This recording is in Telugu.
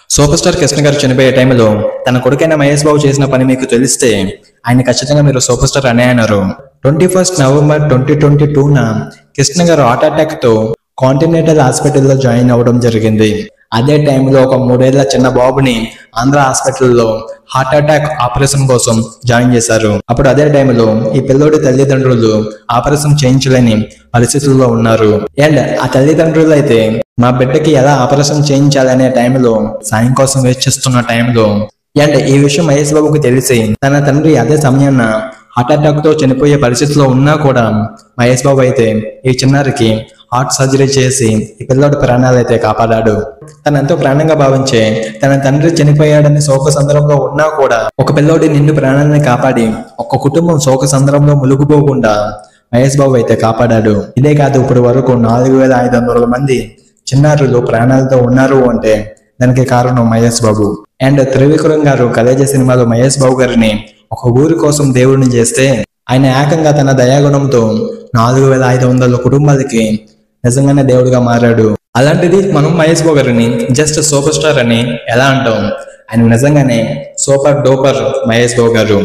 సూపర్ స్టార్ కృష్ణ గారు చనిపోయే టైంలో తన కొడుకైన మహేష్ బాబు చేసిన పని మీకు తెలిస్తే ఆయన ఖచ్చితంగా మీరు సూపర్ స్టార్ అనే అన్నారు. 21 నవంబర్ 2022న కృష్ణ గారు హార్ట్ అటాక్ తో కాంటినెంటల్ హాస్పిటల్లో జాయిన్ అవ్వడం జరిగింది. అదే టైంలో ఒక 3 ఏళ్ల చిన్న బాబుని ఆంధ్ర హాస్పిటల్లో హార్ట్ అటాక్ ఆపరేషన్ కోసం జాయిన్ చేశారు. అప్పుడు అదే టైంలో ఈ పిల్లోడి తల్లిదండ్రులు ఆపరేషన్ చేయించలేని పరిస్థితుల్లో ఉన్నారు. అండ్ ఆ తల్లిదండ్రులు అయితే మా బిడ్డకి ఎలా ఆపరేషన్ చేయించాలనే టైంలో సాయం కోసం వెయిట్ చేస్తున్న టైంలో అండ్ ఈ విషయం మహేష్ బాబుకి తెలిసి తన తండ్రి అదే సమయాన్న హార్ట్ అటాక్ తో చనిపోయే పరిస్థితిలో ఉన్నా కూడా మహేష్ బాబు అయితే ఈ చిన్నారికి హార్ట్ సర్జరీ చేసి ఈ పిల్లోడి ప్రాణాలు అయితే కాపాడాడు. తను ఎంతో ప్రాణంగా భావించే తన తండ్రి చనిపోయాడని శోక సందర్భంలో ఉన్నా కూడా ఒక పిల్లోడి నిండు ప్రాణాలని కాపాడి ఒక కుటుంబం శోక సందర్భంలో మునిగిపోకుండా మహేష్ బాబు అయితే కాపాడాడు. ఇదే కాదు, ఇప్పుడు వరకు 4500 మంది చిన్నారులు ప్రాణాలతో ఉన్నారు అంటే దానికి కారణం మహేష్ బాబు. అండ్ త్రివిక్రమ్ గారు కలేజ సినిమాలో మహేష్ బాబు గారిని ఒక ఊరి కోసం దేవుడిని చేస్తే ఆయన ఏకంగా తన దయాగుణంతో 4500 కుటుంబాలకి నిజంగానే దేవుడిగా మారాడు. అలాంటిది మనం మహేష్ బాబు గారిని జస్ట్ సూపర్ స్టార్ అని ఎలా అంటాం? ఆయన నిజంగానే సూపర్ డూపర్ మహేష్ బాబు గారు.